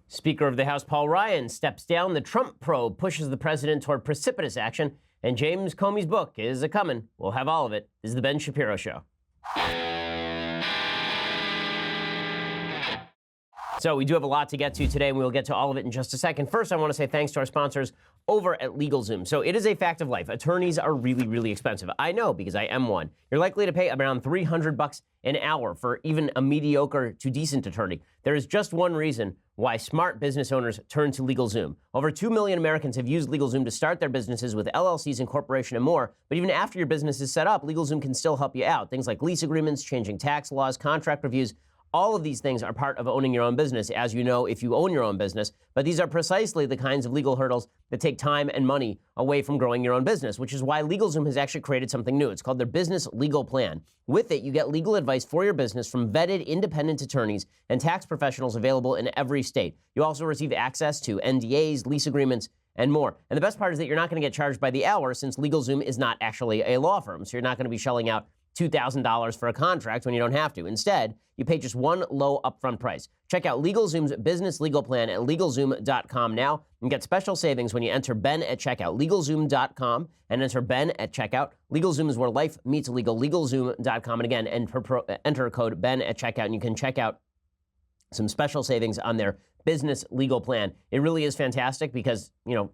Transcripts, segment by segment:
Speaker of the House Paul Ryan steps down. The Trump probe pushes the president toward precipitous action. And James Comey's book is a-coming. We'll have all of it. This is the Ben Shapiro Show. So we do have a lot to get to today, and we'll get to all of it in just a second. First, I want to say thanks to our sponsors over at LegalZoom. So it is a fact of life. Attorneys are really, really expensive. I know, because I am one. You're likely to pay around $300 an hour for even a mediocre to decent attorney. There is just one reason why smart business owners turn to LegalZoom. Over 2 million Americans have used LegalZoom to start their businesses with LLCs, incorporation, and more. But even after your business is set up, LegalZoom can still help you out. Things like lease agreements, changing tax laws, contract reviews. All of these things are part of owning your own business, as you know, if you own your own business. But these are precisely the kinds of legal hurdles that take time and money away from growing your own business, which is why LegalZoom has actually created something new. It's called their Business Legal Plan. With it, you get legal advice for your business from vetted independent attorneys and tax professionals available in every state. You also receive access to NDAs, lease agreements, and more. And the best part is that you're not going to get charged by the hour, since LegalZoom is not actually a law firm. So you're not going to be shelling out $2,000 for a contract when you don't have to. Instead, you pay just one low upfront price. Check out LegalZoom's business legal plan at LegalZoom.com now and get special savings when you enter Ben at checkout. LegalZoom.com and enter Ben at checkout. LegalZoom is where life meets legal. LegalZoom.com. And again, enter code Ben at checkout, and you can check out some special savings on their business legal plan. It really is fantastic because,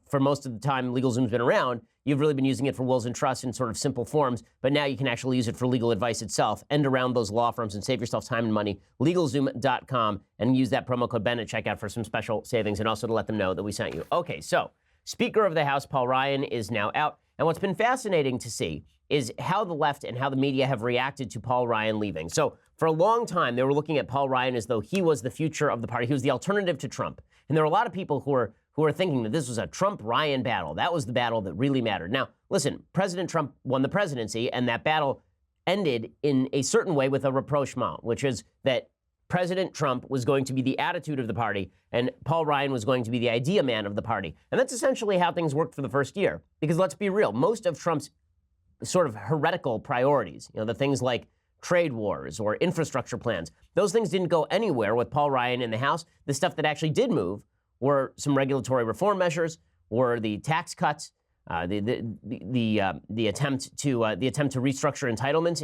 for most of the time LegalZoom's been around, you've really been using it for wills and trusts in sort of simple forms, but now you can actually use it for legal advice itself, end around those law firms and save yourself time and money. LegalZoom.com, and use that promo code Ben at checkout for some special savings, and also to let them know that we sent you. Okay, so Speaker of the House Paul Ryan is now out, and what's been fascinating to see is how the left and how the media have reacted to Paul Ryan leaving. So for a long time, they were looking at Paul Ryan as though he was the future of the party. He was the alternative to Trump. And there were a lot of people who were thinking that this was a Trump-Ryan battle. That was the battle that really mattered. Now, listen, President Trump won the presidency, and that battle ended in a certain way with a rapprochement, which is that President Trump was going to be the attitude of the party, and Paul Ryan was going to be the idea man of the party. And that's essentially how things worked for the first year. Because let's be real, most of Trump's sort of heretical priorities, the things like trade wars or infrastructure plans, those things didn't go anywhere with Paul Ryan in the House. The stuff that actually did move were some regulatory reform measures, were the tax cuts, the attempt to restructure entitlements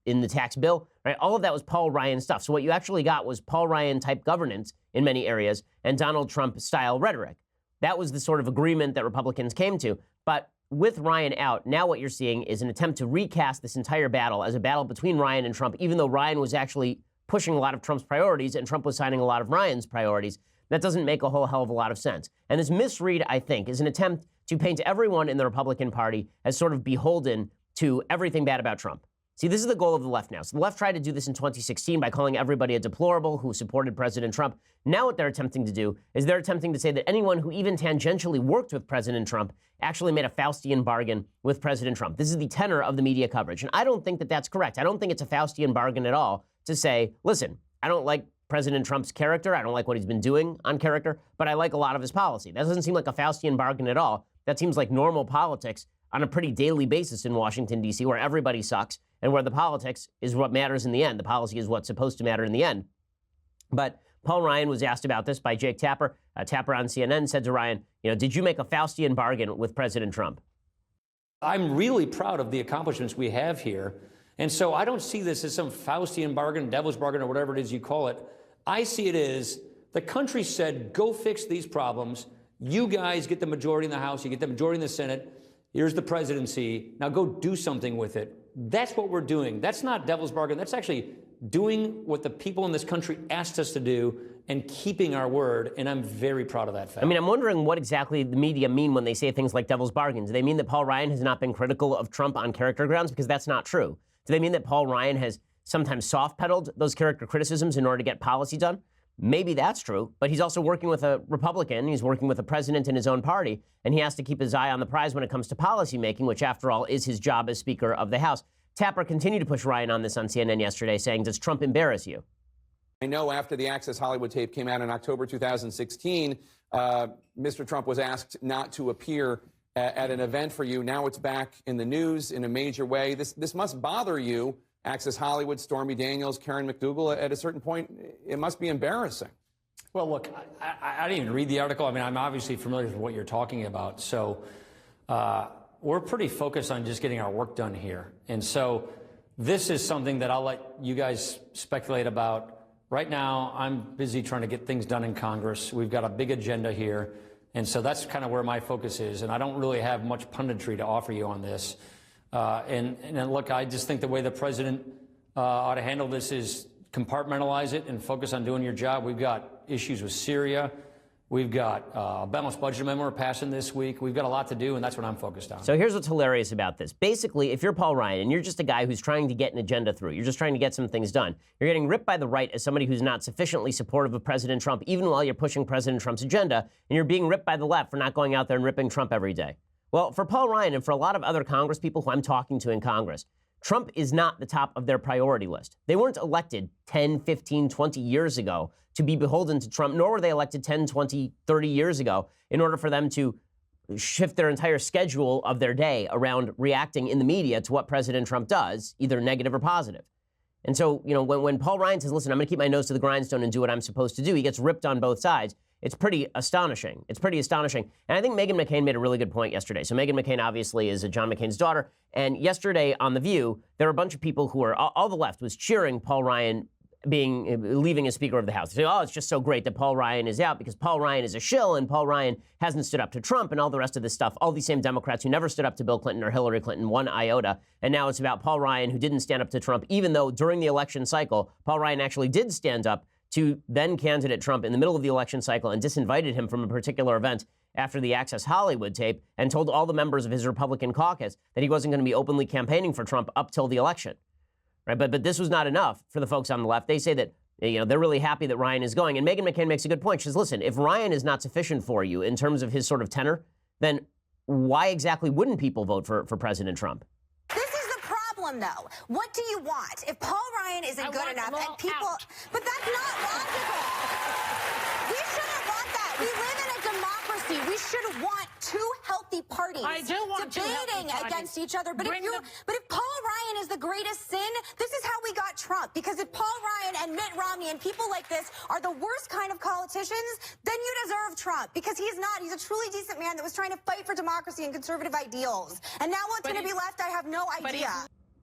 in the tax bill, right? All of that was Paul Ryan stuff. So what you actually got was Paul Ryan type governance in many areas and Donald Trump style rhetoric. That was the sort of agreement that Republicans came to. But with Ryan out, now what you're seeing is an attempt to recast this entire battle as a battle between Ryan and Trump, even though Ryan was actually pushing a lot of Trump's priorities and Trump was signing a lot of Ryan's priorities. That doesn't make a whole hell of a lot of sense. And this misread, I think, is an attempt to paint everyone in the Republican Party as sort of beholden to everything bad about Trump. See, this is the goal of the left now. So the left tried to do this in 2016 by calling everybody a deplorable who supported President Trump. Now what they're attempting to do is they're attempting to say that anyone who even tangentially worked with President Trump actually made a Faustian bargain with President Trump. This is the tenor of the media coverage. And I don't think that that's correct. I don't think it's a Faustian bargain at all to say, listen, I don't like President Trump's character. I don't like what he's been doing on character, but I like a lot of his policy. That doesn't seem like a Faustian bargain at all. That seems like normal politics on a pretty daily basis in Washington, D.C., where everybody sucks and where the politics is what matters in the end. The policy is what's supposed to matter in the end. But Paul Ryan was asked about this by Jake Tapper. Tapper on CNN said to Ryan, did you make a Faustian bargain with President Trump? I'm really proud of the accomplishments we have here. And so I don't see this as some Faustian bargain, devil's bargain, or whatever it is you call it. I see it as the country said, go fix these problems. You guys get the majority in the House. You get the majority in the Senate. Here's the presidency. Now go do something with it. That's what we're doing. That's not devil's bargain. That's actually doing what the people in this country asked us to do and keeping our word. And I'm very proud of that fact. I mean, I'm wondering what exactly the media mean when they say things like devil's bargain. Do they mean that Paul Ryan has not been critical of Trump on character grounds? Because that's not true. Do they mean that Paul Ryan has sometimes soft-pedaled those character criticisms in order to get policy done? Maybe that's true, but he's also working with a Republican. He's working with a president in his own party, and he has to keep his eye on the prize when it comes to policymaking, which, after all, is his job as Speaker of the House. Tapper continued to push Ryan on this on CNN yesterday, saying, does Trump embarrass you? I know after the Access Hollywood tape came out in October 2016, Mr. Trump was asked not to appear at an event for you. Now it's back in the news in a major way. This must bother you. Access Hollywood, Stormy Daniels, Karen McDougal, at a certain point, it must be embarrassing. Well, look, I didn't even read the article. I mean, I'm obviously familiar with what you're talking about. So we're pretty focused on just getting our work done here. And so this is something that I'll let you guys speculate about. Right now, I'm busy trying to get things done in Congress. We've got a big agenda here. And so that's kind of where my focus is. And I don't really have much punditry to offer you on this. And look, I just think the way the president ought to handle this is compartmentalize it and focus on doing your job. We've got issues with Syria. We've got a balanced budget amendment we're passing this week. We've got a lot to do, and that's what I'm focused on. So here's what's hilarious about this. Basically, if you're Paul Ryan and you're just a guy who's trying to get an agenda through, you're just trying to get some things done, you're getting ripped by the right as somebody who's not sufficiently supportive of President Trump, even while you're pushing President Trump's agenda, and you're being ripped by the left for not going out there and ripping Trump every day. Well, for Paul Ryan and for a lot of other Congress people who I'm talking to in Congress, Trump is not the top of their priority list. They weren't elected 10, 15, 20 years ago to be beholden to Trump, nor were they elected 10, 20, 30 years ago in order for them to shift their entire schedule of their day around reacting in the media to what President Trump does, either negative or positive. And so, you know, when Paul Ryan says, listen, I'm going to keep my nose to the grindstone and do what I'm supposed to do, he gets ripped on both sides. It's pretty astonishing. It's pretty astonishing. And I think Meghan McCain made a really good point yesterday. So Meghan McCain obviously is John McCain's daughter. And yesterday on The View, there were a bunch of people who were, all the left was cheering Paul Ryan leaving as Speaker of the House. They say, oh, it's just so great that Paul Ryan is out because Paul Ryan is a shill and Paul Ryan hasn't stood up to Trump and all the rest of this stuff. All these same Democrats who never stood up to Bill Clinton or Hillary Clinton one iota. And now it's about Paul Ryan who didn't stand up to Trump, even though during the election cycle, Paul Ryan actually did stand up to then candidate Trump in the middle of the election cycle and disinvited him from a particular event after the Access Hollywood tape and told all the members of his Republican caucus that he wasn't going to be openly campaigning for Trump up till the election. Right? But this was not enough for the folks on the left. They say that, you know, they're really happy that Ryan is going. And Meghan McCain makes a good point. She says, listen, if Ryan is not sufficient for you in terms of his sort of tenor, then why exactly wouldn't people vote for President Trump? Though, what do you want? If Paul Ryan isn't good enough and people, but that's not logical. We shouldn't want that. We live in a democracy. We should want two healthy parties debating against each other. But if Paul Ryan is the greatest sin, this is how we got Trump. Because if Paul Ryan and Mitt Romney and people like this are the worst kind of politicians, then you deserve Trump. Because he's not. He's a truly decent man that was trying to fight for democracy and conservative ideals. And now what's going to be left, I have no idea.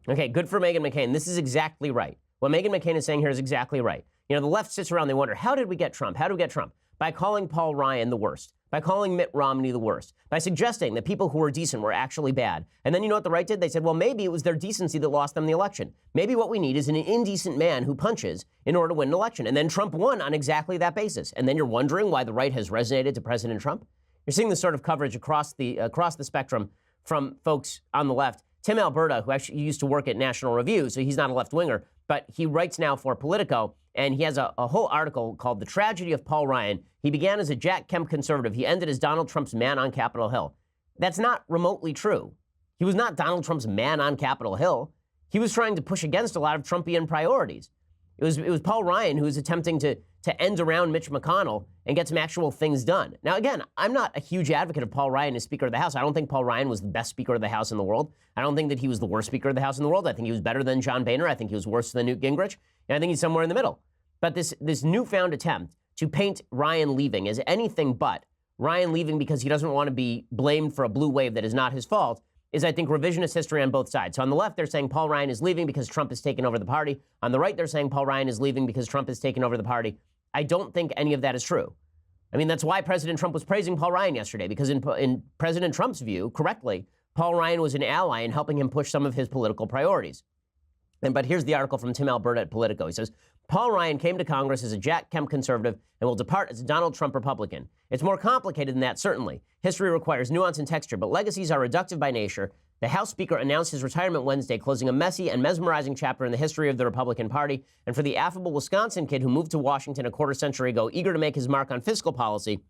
Okay, good for Meghan McCain. This is exactly right. What Meghan McCain is saying here is exactly right. You know, the left sits around, they wonder, how did we get Trump? How did we get Trump? By calling Paul Ryan the worst, by calling Mitt Romney the worst, by suggesting that people who were decent were actually bad. And then you know what the right did? They said, well, maybe it was their decency that lost them the election. Maybe what we need is an indecent man who punches in order to win an election. And then Trump won on exactly that basis. And then you're wondering why the right has resonated to President Trump? You're seeing this sort of coverage across the spectrum from folks on the left. Tim Alberta, who actually used to work at National Review, so he's not a left-winger, but he writes now for Politico, and he has a whole article called The Tragedy of Paul Ryan. He began as a Jack Kemp conservative. He ended as Donald Trump's man on Capitol Hill. That's not remotely true. He was not Donald Trump's man on Capitol Hill. He was trying to push against a lot of Trumpian priorities. It was Paul Ryan who was attempting to end around Mitch McConnell and get some actual things done. Now, again, I'm not a huge advocate of Paul Ryan as Speaker of the House. I don't think Paul Ryan was the best Speaker of the House in the world. I don't think that he was the worst Speaker of the House in the world. I think he was better than John Boehner. I think he was worse than Newt Gingrich. And I think he's somewhere in the middle. But this newfound attempt to paint Ryan leaving as anything but Ryan leaving because he doesn't want to be blamed for a blue wave that is not his fault is, I think, revisionist history on both sides. So on the left, they're saying Paul Ryan is leaving because Trump has taken over the party. On the right, they're saying Paul Ryan is leaving because Trump has taken over the party. I don't think any of that is true. I mean, that's why President Trump was praising Paul Ryan yesterday, because in President Trump's view, correctly, Paul Ryan was an ally in helping him push some of his political priorities. But here's the article from Tim Alberta at Politico. He says, Paul Ryan came to Congress as a Jack Kemp conservative and will depart as a Donald Trump Republican. It's more complicated than that, certainly. History requires nuance and texture, but legacies are reductive by nature. The House Speaker announced his retirement Wednesday, closing a messy and mesmerizing chapter in the history of the Republican Party. And for the affable Wisconsin kid who moved to Washington a quarter century ago, eager to make his mark on fiscal policy,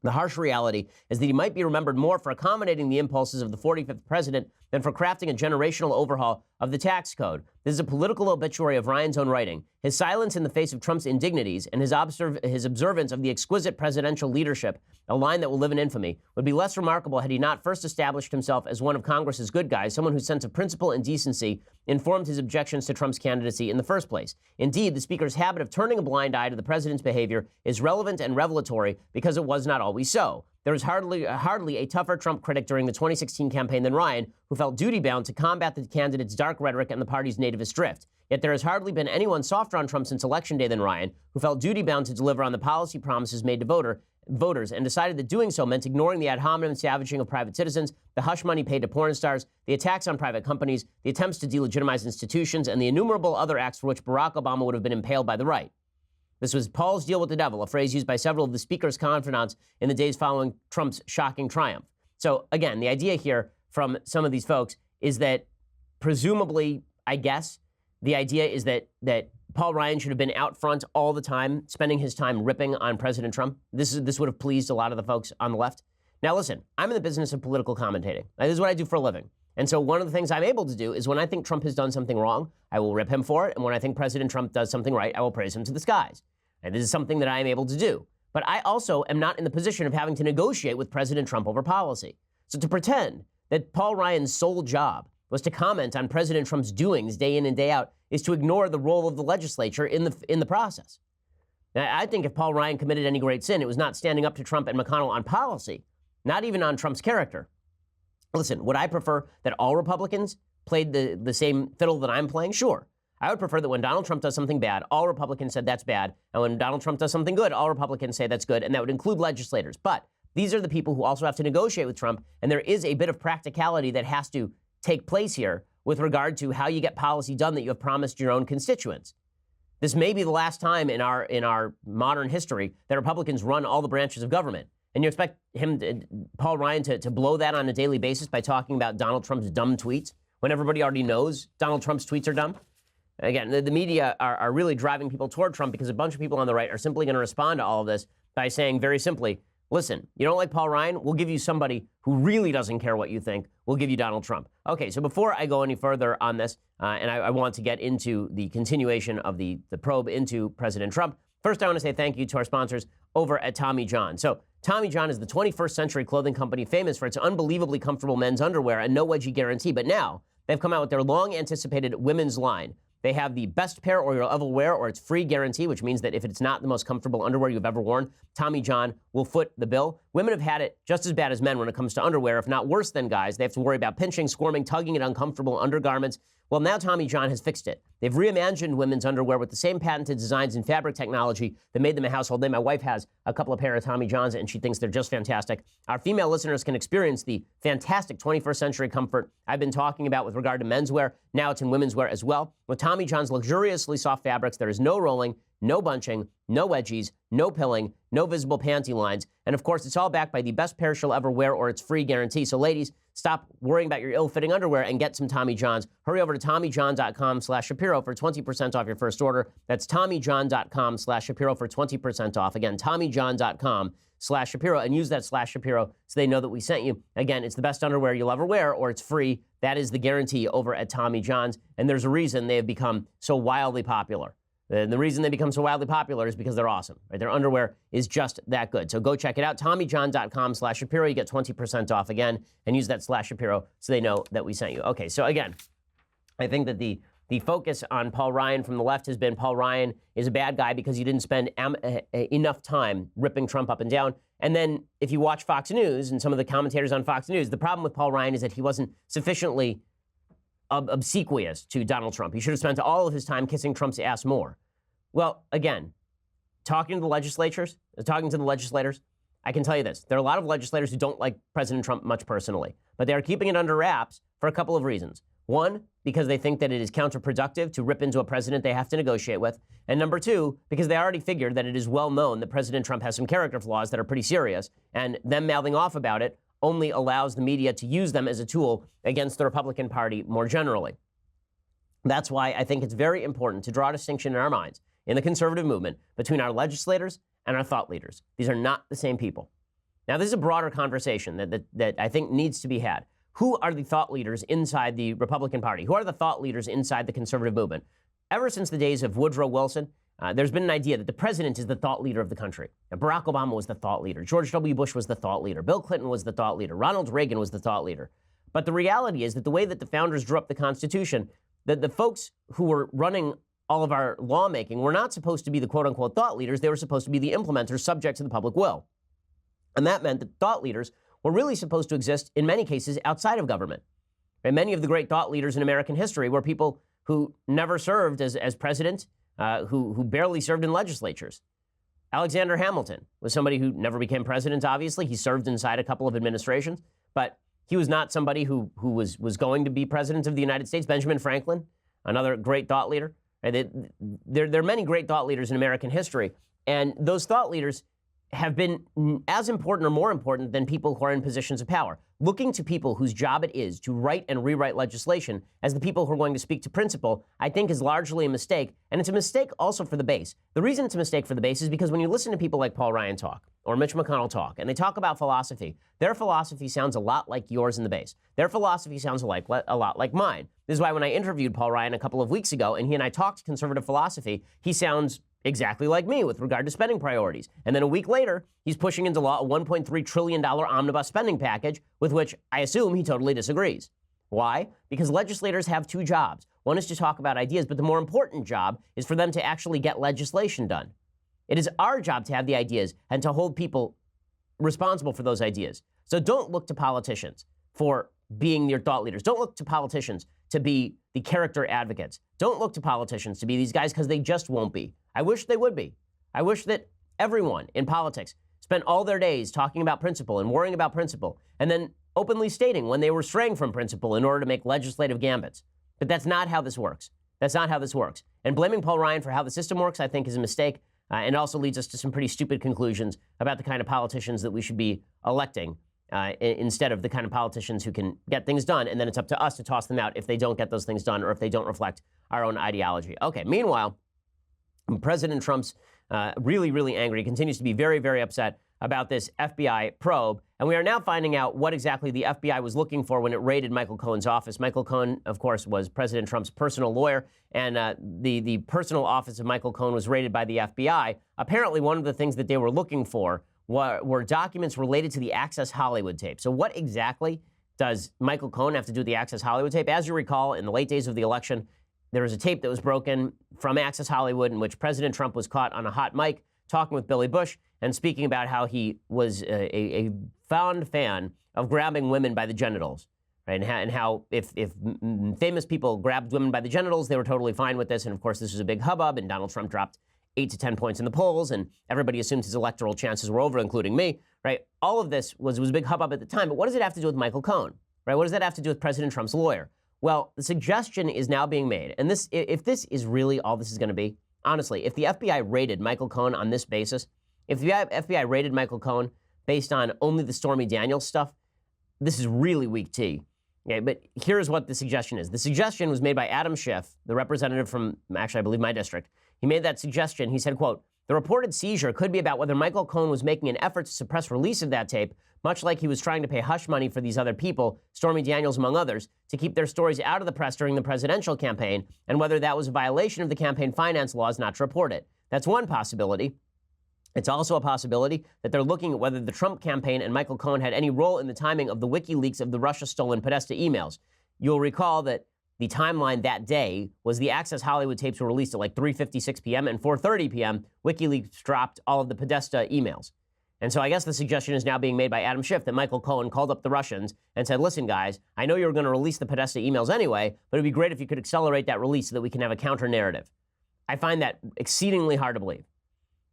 the harsh reality is that he might be remembered more for accommodating the impulses of the 45th president than for crafting a generational overhaul of the tax code. This is a political obituary of Ryan's own writing. His silence in the face of Trump's indignities and his observance of the exquisite presidential leadership, a line that will live in infamy, would be less remarkable had he not first established himself as one of Congress's good guys, someone whose sense of principle and decency informed his objections to Trump's candidacy in the first place. Indeed, the Speaker's habit of turning a blind eye to the president's behavior is relevant and revelatory because it was not always so. There was hardly a tougher Trump critic during the 2016 campaign than Ryan, who felt duty-bound to combat the candidate's dark rhetoric and the party's nativist drift. Yet there has hardly been anyone softer on Trump since Election Day than Ryan, who felt duty-bound to deliver on the policy promises made to voters and decided that doing so meant ignoring the ad hominem savaging of private citizens, the hush money paid to porn stars, the attacks on private companies, the attempts to delegitimize institutions, and the innumerable other acts for which Barack Obama would have been impaled by the right. This was Paul's deal with the devil, a phrase used by several of the Speaker's confidants in the days following Trump's shocking triumph. So again, the idea here from some of these folks is that presumably, I guess, the idea is that Paul Ryan should have been out front all the time, spending his time ripping on President Trump. This would have pleased a lot of the folks on the left. Now listen, I'm in the business of political commentating. This is what I do for a living. And so one of the things I'm able to do is when I think Trump has done something wrong, I will rip him for it. And when I think President Trump does something right, I will praise him to the skies. And this is something that I am able to do. But I also am not in the position of having to negotiate with President Trump over policy. So to pretend that Paul Ryan's sole job was to comment on President Trump's doings day in and day out is to ignore the role of the legislature in the process. Now, I think if Paul Ryan committed any great sin, it was not standing up to Trump and McConnell on policy, not even on Trump's character. Listen, would I prefer that all Republicans played the same fiddle that I'm playing? Sure. I would prefer that when Donald Trump does something bad, all Republicans said that's bad. And when Donald Trump does something good, all Republicans say that's good. And that would include legislators. But these are the people who also have to negotiate with Trump. And there is a bit of practicality that has to take place here with regard to how you get policy done that you have promised your own constituents. This may be the last time in our modern history that Republicans run all the branches of government. And you expect Paul Ryan to blow that on a daily basis by talking about Donald Trump's dumb tweets when everybody already knows Donald Trump's tweets are dumb? Again, the media are really driving people toward Trump because a bunch of people on the right are simply going to respond to all of this by saying very simply, listen, you don't like Paul Ryan? We'll give you somebody who really doesn't care what you think. We'll give you Donald Trump. Okay, so before I go any further on this, and I want to get into the continuation of the probe into President Trump, first I want to say thank you to our sponsors over at Tommy John. So Tommy John is the 21st century clothing company famous for its unbelievably comfortable men's underwear and no wedgie guarantee. But now they've come out with their long-anticipated women's line. They have the best pair or you'll ever wear or it's free guarantee, which means that if it's not the most comfortable underwear you've ever worn, Tommy John will foot the bill. Women have had it just as bad as men when it comes to underwear, if not worse than guys. They have to worry about pinching, squirming, tugging at uncomfortable undergarments. Well, now Tommy John has fixed it. They've reimagined women's underwear with the same patented designs and fabric technology that made them a household name. My wife has a couple of pair of Tommy Johns, and she thinks they're just fantastic. Our female listeners can experience the fantastic 21st century comfort I've been talking about with regard to menswear. Now it's in women's wear as well. With Tommy John's luxuriously soft fabrics, there is no rolling, no bunching, no wedgies, no pilling, no visible panty lines. And of course, it's all backed by the best pair she'll ever wear or it's free guarantee. So ladies, stop worrying about your ill-fitting underwear and get some Tommy Johns. Hurry over to TommyJohn.com/Shapiro for 20% off your first order. That's TommyJohn.com/Shapiro for 20% off. Again, TommyJohn.com/Shapiro and use that /Shapiro so they know that we sent you. Again, it's the best underwear you'll ever wear or it's free. That is the guarantee over at Tommy John's. And there's a reason they have become so wildly popular. The reason they become so wildly popular is because they're awesome. Right? Their underwear is just that good. So go check it out. TommyJohn.com/Shapiro. You get 20% off again and use that /Shapiro so they know that we sent you. Okay, so again, I think that the focus on Paul Ryan from the left has been Paul Ryan is a bad guy because he didn't spend enough time ripping Trump up and down. And then if you watch Fox News and some of the commentators on Fox News, the problem with Paul Ryan is that he wasn't sufficiently obsequious to Donald Trump. He should have spent all of his time kissing Trump's ass more. Well, again, talking to the legislators, I can tell you this. There are a lot of legislators who don't like President Trump much personally, but they are keeping it under wraps for a couple of reasons. One, because they think that it is counterproductive to rip into a president they have to negotiate with. And number two, because they already figured that it is well known that President Trump has some character flaws that are pretty serious, and them mouthing off about it only allows the media to use them as a tool against the Republican Party more generally. That's why I think it's very important to draw a distinction in our minds in the conservative movement between our legislators and our thought leaders. These are not the same people. Now, this is a broader conversation that I think needs to be had. who are the thought leaders inside the Republican Party? Who are the thought leaders inside the conservative movement? Ever since the days of Woodrow Wilson, there's been an idea that the president is the thought leader of the country. Now, Barack Obama was the thought leader. George W. Bush was the thought leader. Bill Clinton was the thought leader. Ronald Reagan was the thought leader. But the reality is that the way that the founders drew up the Constitution, that the folks who were running all of our lawmaking were not supposed to be the quote-unquote thought leaders. They were supposed to be the implementers subject to the public will. And that meant that thought leaders were really supposed to exist, in many cases, outside of government. And many of the great thought leaders in American history were people who never served as president, who barely served in legislatures. Alexander Hamilton was somebody who never became president, obviously. He served inside a couple of administrations, but he was not somebody who was going to be president of the United States. Benjamin Franklin, another great thought leader. There are many great thought leaders in American history, and those thought leaders have been as important or more important than people who are in positions of power. Looking to people whose job it is to write and rewrite legislation as the people who are going to speak to principle, I think is largely a mistake. And it's a mistake also for the base. The reason it's a mistake for the base is because when you listen to people like Paul Ryan talk or Mitch McConnell talk, and they talk about philosophy, their philosophy sounds a lot like yours in the base. Their philosophy sounds a lot like mine. This is why when I interviewed Paul Ryan a couple of weeks ago and he and I talked conservative philosophy, he sounds exactly like me with regard to spending priorities. And then a week later, he's pushing into law a $1.3 trillion omnibus spending package with which I assume he totally disagrees. Why? Because legislators have two jobs. One is to talk about ideas, but the more important job is for them to actually get legislation done. It is our job to have the ideas and to hold people responsible for those ideas. So don't look to politicians for being your thought leaders. Don't look to politicians to be the character advocates. Don't look to politicians to be these guys because they just won't be. I wish they would be. I wish that everyone in politics spent all their days talking about principle and worrying about principle and then openly stating when they were straying from principle in order to make legislative gambits. But that's not how this works. That's not how this works. And blaming Paul Ryan for how the system works, I think, is a mistake and also leads us to some pretty stupid conclusions about the kind of politicians that we should be electing instead of the kind of politicians who can get things done, and then it's up to us to toss them out if they don't get those things done or if they don't reflect our own ideology. Okay, meanwhile, President Trump's really, really angry, continues to be very, very upset about this FBI probe, and we are now finding out what exactly the FBI was looking for when it raided Michael Cohen's office. Michael Cohen, of course, was President Trump's personal lawyer, and the personal office of Michael Cohen was raided by the FBI. Apparently, one of the things that they were looking for were documents related to the Access Hollywood tape. So what exactly does Michael Cohen have to do with the Access Hollywood tape? As you recall, in the late days of the election, there was a tape that was broken from Access Hollywood in which President Trump was caught on a hot mic talking with Billy Bush and speaking about how he was a fond fan of grabbing women by the genitals, right? And how if famous people grabbed women by the genitals, they were totally fine with this. And of course, this was a big hubbub, and Donald Trump dropped 8 to 10 points in the polls, and everybody assumed his electoral chances were over, including me, right? All of this was a big hubbub at the time, but what does it have to do with Michael Cohen, right? What does that have to do with President Trump's lawyer? Well, the suggestion is now being made, and this, if this is really all this is going to be, honestly, if the FBI raided Michael Cohen on this basis, if the FBI raided Michael Cohen based on only the Stormy Daniels stuff, this is really weak tea. Okay, but here's what the suggestion is. The suggestion was made by Adam Schiff, the representative from, actually, I believe my district. He made that suggestion. He said, quote, "The reported seizure could be about whether Michael Cohen was making an effort to suppress release of that tape, much like he was trying to pay hush money for these other people, Stormy Daniels among others, to keep their stories out of the press during the presidential campaign, and whether that was a violation of the campaign finance laws not to report it." That's one possibility. It's also a possibility that they're looking at whether the Trump campaign and Michael Cohen had any role in the timing of the WikiLeaks of the Russia-stolen Podesta emails. You'll recall that the timeline that day was the Access Hollywood tapes were released at like 3:56 p.m. and 4:30 p.m. WikiLeaks dropped all of the Podesta emails. And so I guess the suggestion is now being made by Adam Schiff that Michael Cohen called up the Russians and said, listen, guys, I know you're going to release the Podesta emails anyway, but it'd be great if you could accelerate that release so that we can have a counter narrative. I find that exceedingly hard to believe.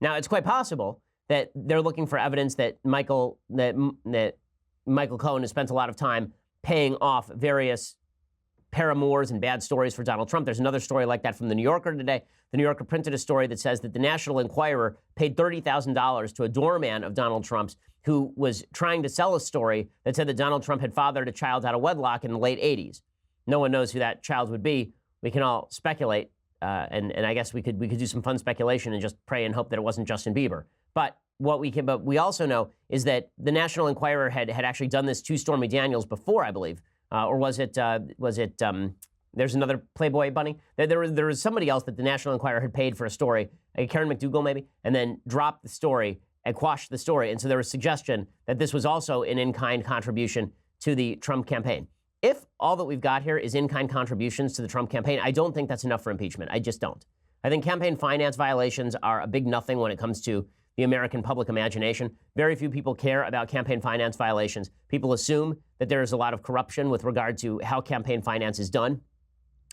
Now, it's quite possible that they're looking for evidence that Michael Cohen has spent a lot of time paying off various paramours and bad stories for Donald Trump. There's another story like that from The New Yorker today. The New Yorker printed a story that says that the National Enquirer paid $30,000 to a doorman of Donald Trump's who was trying to sell a story that said that Donald Trump had fathered a child out of wedlock in the late 80s. No one knows who that child would be. We can all speculate, and I guess we could do some fun speculation and just pray and hope that it wasn't Justin Bieber. But we also know is that the National Enquirer had actually done this to Stormy Daniels before, I believe, or was it? There's another Playboy bunny. There was somebody else that the National Enquirer had paid for a story, Karen McDougal maybe, and then dropped the story and quashed the story. And so there was suggestion that this was also an in-kind contribution to the Trump campaign. If all that we've got here is in-kind contributions to the Trump campaign, I don't think that's enough for impeachment. I just don't. I think campaign finance violations are a big nothing when it comes to the American public imagination. Very few people care about campaign finance violations. People assume that there is a lot of corruption with regard to how campaign finance is done.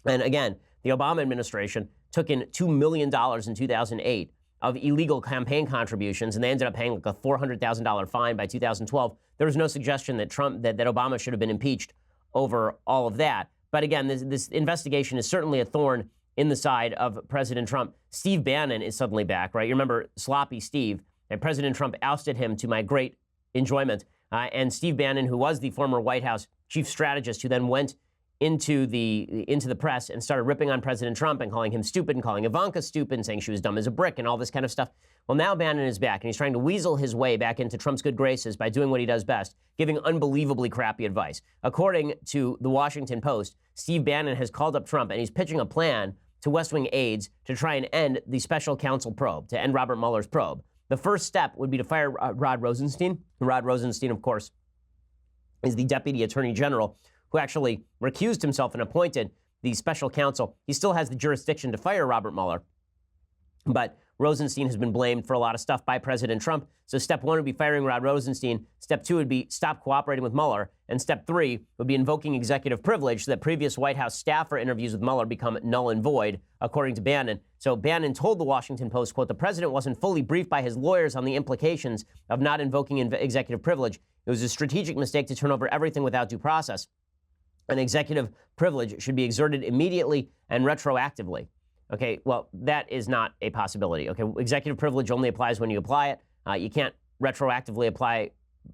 And again, the Obama administration took in $2 million in 2008 of illegal campaign contributions, and they ended up paying like a $400,000 fine by 2012. There was no suggestion that that Obama should have been impeached over all of that. But again, this investigation is certainly a thorn in the side of President Trump. Steve Bannon is suddenly back, right? You remember Sloppy Steve, and President Trump ousted him to my great enjoyment. And Steve Bannon, who was the former White House chief strategist, who then went into the press and started ripping on President Trump and calling him stupid and calling Ivanka stupid and saying she was dumb as a brick and all this kind of stuff. Well, now Bannon is back, and he's trying to weasel his way back into Trump's good graces by doing what he does best, giving unbelievably crappy advice. According to the Washington Post, Steve Bannon has called up Trump, and he's pitching a plan to West Wing aides to try and end the special counsel probe, to end Robert Mueller's probe. The first step would be to fire Rod Rosenstein. Rod Rosenstein, of course, is the Deputy Attorney General who actually recused himself and appointed the special counsel. He still has the jurisdiction to fire Robert Mueller, but Rosenstein has been blamed for a lot of stuff by President Trump. So step one would be firing Rod Rosenstein. Step two would be stop cooperating with Mueller. And step three would be invoking executive privilege so that previous White House staffer interviews with Mueller become null and void, according to Bannon. So Bannon told the Washington Post, quote, the president wasn't fully briefed by his lawyers on the implications of not invoking executive privilege. It was a strategic mistake to turn over everything without due process. An executive privilege should be exerted immediately and retroactively. Okay, well, that is not a possibility. Okay, executive privilege only applies when you apply it. You can't retroactively apply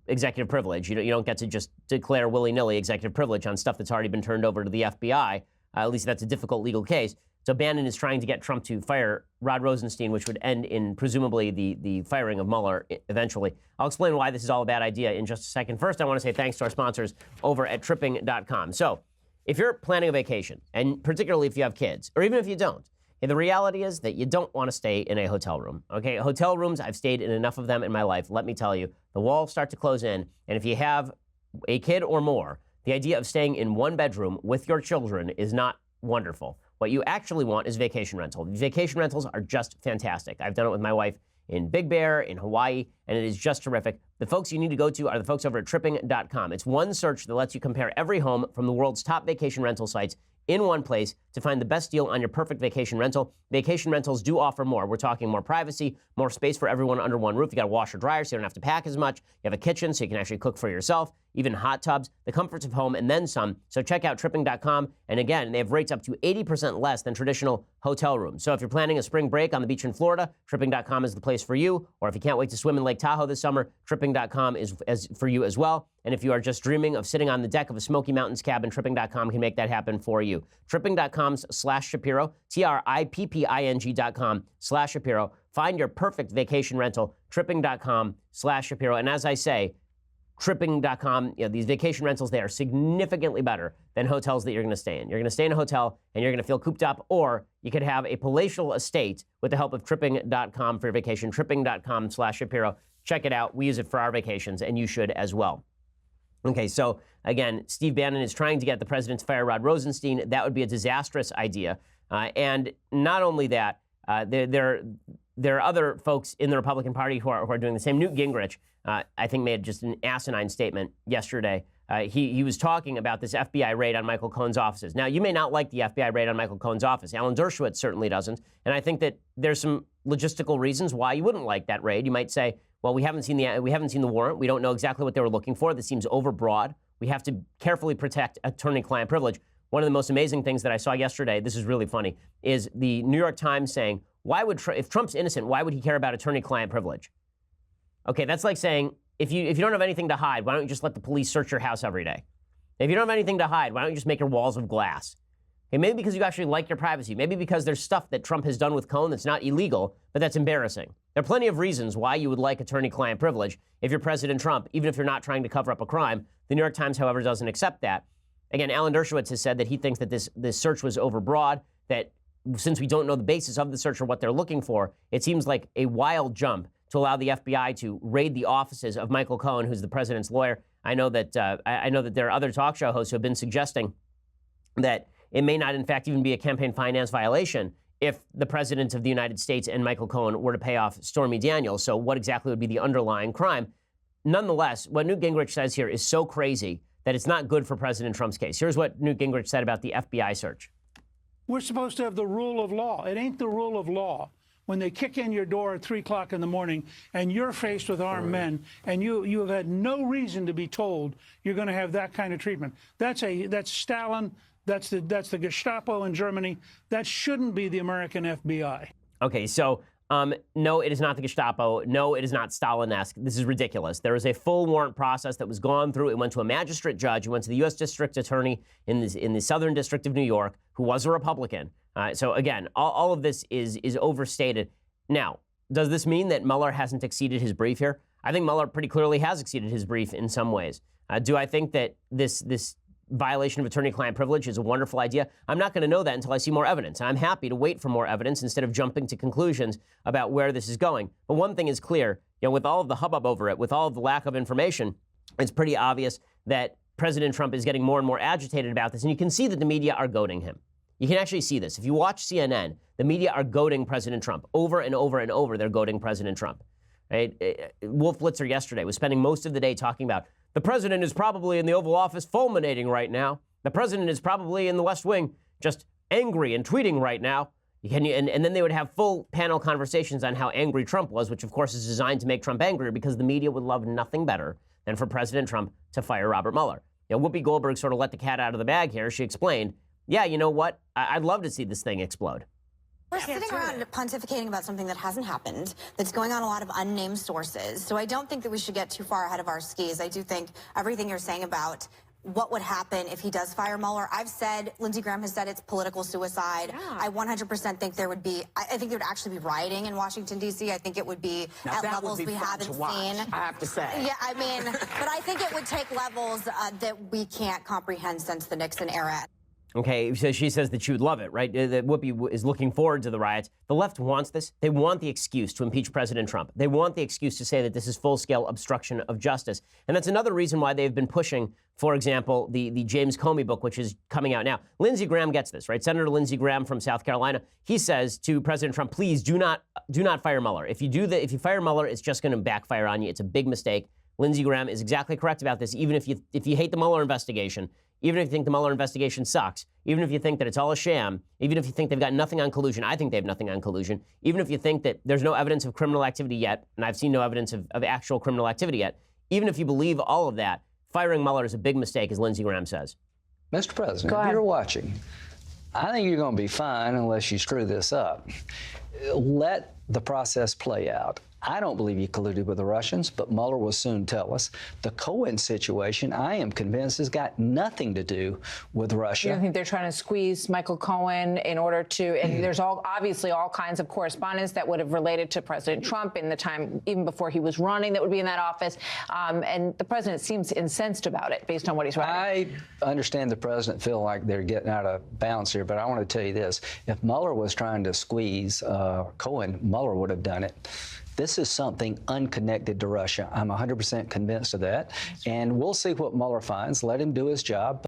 executive privilege. You don't get to just declare willy-nilly executive privilege on stuff that's already been turned over to the FBI. At least that's a difficult legal case. So Bannon is trying to get Trump to fire Rod Rosenstein, which would end in presumably the firing of Mueller eventually. I'll explain why this is all a bad idea in just a second. First, I want to say thanks to our sponsors over at tripping.com. So if you're planning a vacation, and particularly if you have kids, or even if you don't, the reality is that you don't want to stay in a hotel room, okay? Hotel rooms, I've stayed in enough of them in my life. Let me tell you, the walls start to close in, and if you have a kid or more, the idea of staying in one bedroom with your children is not wonderful. What you actually want is vacation rental. Vacation rentals are just fantastic. I've done it with my wife in Big Bear, in Hawaii, and it is just terrific. The folks you need to go to are the folks over at tripping.com. It's one search that lets you compare every home from the world's top vacation rental sites in one place to find the best deal on your perfect vacation rental. Vacation rentals do offer more. We're talking more privacy, more space for everyone under one roof. You got a washer dryer so you don't have to pack as much. You have a kitchen so you can actually cook for yourself, even hot tubs, the comforts of home, and then some. So check out tripping.com. And again, they have rates up to 80% less than traditional hotel rooms. So if you're planning a spring break on the beach in Florida, tripping.com is the place for you. Or if you can't wait to swim in Lake Tahoe this summer, tripping.com is for you as well. And if you are just dreaming of sitting on the deck of a Smoky Mountains cabin, tripping.com can make that happen for you. Tripping.com/Shapiro, tripping.com/Shapiro. Find your perfect vacation rental, tripping.com/Shapiro. And as I say, tripping.com, these vacation rentals, they are significantly better than hotels that you're going to stay in. You're going to stay in a hotel and you're going to feel cooped up, or you could have a palatial estate with the help of tripping.com for your vacation, tripping.com/Shapiro. Check it out. We use it for our vacations, and you should as well. Okay, so again, Steve Bannon is trying to get the president to fire Rod Rosenstein. That would be a disastrous idea. And not only that, there are other folks in the Republican Party who are doing the same. Newt Gingrich, I think, made just an asinine statement yesterday. He was talking about this FBI raid on Michael Cohen's offices. Now, you may not like the FBI raid on Michael Cohen's office. Alan Dershowitz certainly doesn't. And I think that there's some logistical reasons why you wouldn't like that raid. You might say, well, we haven't seen the warrant. We don't know exactly what they were looking for. This seems overbroad. We have to carefully protect attorney-client privilege. One of the most amazing things that I saw yesterday, this is really funny, is the New York Times saying, if Trump's innocent, why would he care about attorney-client privilege? Okay, that's like saying, if you don't have anything to hide, why don't you just let the police search your house every day? If you don't have anything to hide, why don't you just make your walls of glass? Okay, maybe because you actually like your privacy. Maybe because there's stuff that Trump has done with Cohen that's not illegal, but that's embarrassing. There are plenty of reasons why you would like attorney-client privilege if you're President Trump, even if you're not trying to cover up a crime. The New York Times, however, doesn't accept that. Again, Alan Dershowitz has said that he thinks that this search was overbroad, that since we don't know the basis of the search or what they're looking for, it seems like a wild jump to allow the FBI to raid the offices of Michael Cohen, who's the president's lawyer. I know that there are other talk show hosts who have been suggesting that it may not, in fact, even be a campaign finance violation if the president of the United States and Michael Cohen were to pay off Stormy Daniels. So what exactly would be the underlying crime? Nonetheless, what Newt Gingrich says here is so crazy that it's not good for President Trump's case. Here's what Newt Gingrich said about the FBI search. We're supposed to have the rule of law. It ain't the rule of law when they kick in your door at 3 o'clock in the morning and you're faced with armed men and you have had no reason to be told you're going to have that kind of treatment. That's Stalin. That's the Gestapo in Germany. That shouldn't be the American FBI. Okay, so no, it is not the Gestapo. No, it is not Stalin-esque. This is ridiculous. There is a full warrant process that was gone through. It went to a magistrate judge. It went to the U.S. District Attorney in the Southern District of New York, who was a Republican. So again, all of this is overstated. Now, does this mean that Mueller hasn't exceeded his brief here? I think Mueller pretty clearly has exceeded his brief in some ways. Do I think that this violation of attorney-client privilege is a wonderful idea? I'm not going to know that until I see more evidence. I'm happy to wait for more evidence instead of jumping to conclusions about where this is going. But one thing is clear, with all of the hubbub over it, with all of the lack of information, it's pretty obvious that President Trump is getting more and more agitated about this, and you can see that the media are goading him. You can actually see this. If you watch CNN, the media are goading President Trump. Over and over and over, they're goading President Trump. Right? Wolf Blitzer yesterday was spending most of the day talking about the president is probably in the Oval Office fulminating right now. The president is probably in the West Wing just angry and tweeting right now. And then they would have full panel conversations on how angry Trump was, which of course is designed to make Trump angrier because the media would love nothing better than for President Trump to fire Robert Mueller. Whoopi Goldberg sort of let the cat out of the bag here. She explained, yeah, you know what? I'd love to see this thing explode. We're sitting around pontificating about something that hasn't happened, that's going on a lot of unnamed sources. So I don't think that we should get too far ahead of our skis. I do think everything you're saying about what would happen if he does fire Mueller, I've said, Lindsey Graham has said it's political suicide. Yeah. I 100% think there would be, I think there would actually be rioting in Washington, D.C. I think it would be at levels we haven't seen. I have to say. Yeah, I mean, but I think it would take levels that we can't comprehend since the Nixon era. Okay, so she says that she would love it, right? That Whoopi is looking forward to the riots. The left wants this. They want the excuse to impeach President Trump. They want the excuse to say that this is full-scale obstruction of justice. And that's another reason why they've been pushing, for example, the James Comey book, which is coming out now. Lindsey Graham gets this, right? Senator Lindsey Graham from South Carolina, he says to President Trump, please do not fire Mueller. If you fire Mueller, it's just going to backfire on you. It's a big mistake. Lindsey Graham is exactly correct about this, even if you hate the Mueller investigation. Even if you think the Mueller investigation sucks, even if you think that it's all a sham, even if you think they've got nothing on collusion, I think they have nothing on collusion, even if you think that there's no evidence of criminal activity yet, and I've seen no evidence of actual criminal activity yet, even if you believe all of that, firing Mueller is a big mistake, as Lindsey Graham says. Mr. President, if you're watching, I think you're going to be fine unless you screw this up. Let the process play out. I don't believe you colluded with the Russians, but Mueller will soon tell us. The Cohen situation, I am convinced, has got nothing to do with Russia. You don't think they're trying to squeeze Michael Cohen in order to, and there's obviously all kinds of correspondence that would have related to President Trump in the time, even before he was running, that would be in that office. And the president seems incensed about it based on what he's writing. I understand the president feel like they're getting out of bounds here, but I want to tell you this. If Mueller was trying to squeeze Cohen, Mueller would have done it. This is something unconnected to Russia. I'm 100% convinced of that. And we'll see what Mueller finds. Let him do his job.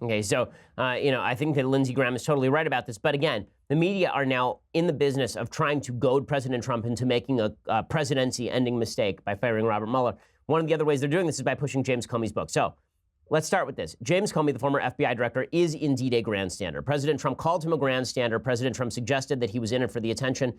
Okay, so, I think that Lindsey Graham is totally right about this. But again, the media are now in the business of trying to goad President Trump into making a presidency-ending mistake by firing Robert Mueller. One of the other ways they're doing this is by pushing James Comey's book. So let's start with this. James Comey, the former FBI director, is indeed a grandstander. President Trump called him a grandstander. President Trump suggested that he was in it for the attention.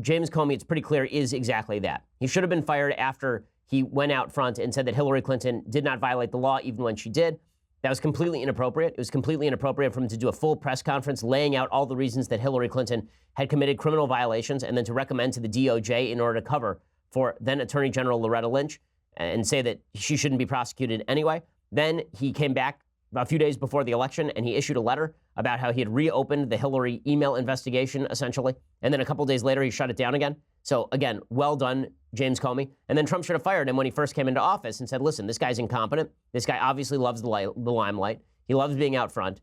James Comey, it's pretty clear, is exactly that. He should have been fired after he went out front and said that Hillary Clinton did not violate the law even when she did. That was completely inappropriate. It was completely inappropriate for him to do a full press conference laying out all the reasons that Hillary Clinton had committed criminal violations and then to recommend to the DOJ in order to cover for then Attorney General Loretta Lynch and say that she shouldn't be prosecuted anyway. Then he came back a few days before the election and he issued a letter about how he had reopened the Hillary email investigation, essentially. And then a couple days later, he shut it down again. So again, well done, James Comey. And then Trump should have fired him when he first came into office and said, listen, this guy's incompetent. This guy obviously loves the limelight. He loves being out front.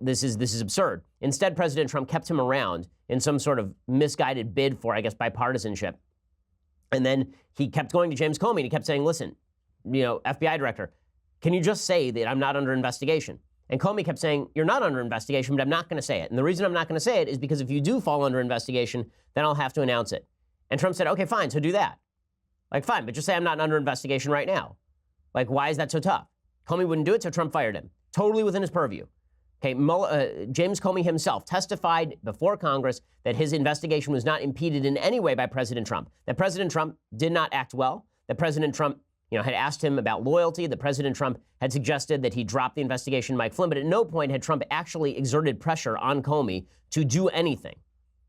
This is absurd. Instead, President Trump kept him around in some sort of misguided bid for, I guess, bipartisanship. And then he kept going to James Comey and he kept saying, listen, FBI director, can you just say that I'm not under investigation? And Comey kept saying, you're not under investigation, but I'm not going to say it. And the reason I'm not going to say it is because if you do fall under investigation, then I'll have to announce it. And Trump said, okay, fine, so do that. Like, fine, but just say I'm not under investigation right now. Like, why is that so tough? Comey wouldn't do it, so Trump fired him. Totally within his purview. Okay, James Comey himself testified before Congress that his investigation was not impeded in any way by President Trump. That President Trump did not act well. That President Trump, had asked him about loyalty. That President Trump had suggested that he drop the investigation of Mike Flynn. But at no point had Trump actually exerted pressure on Comey to do anything.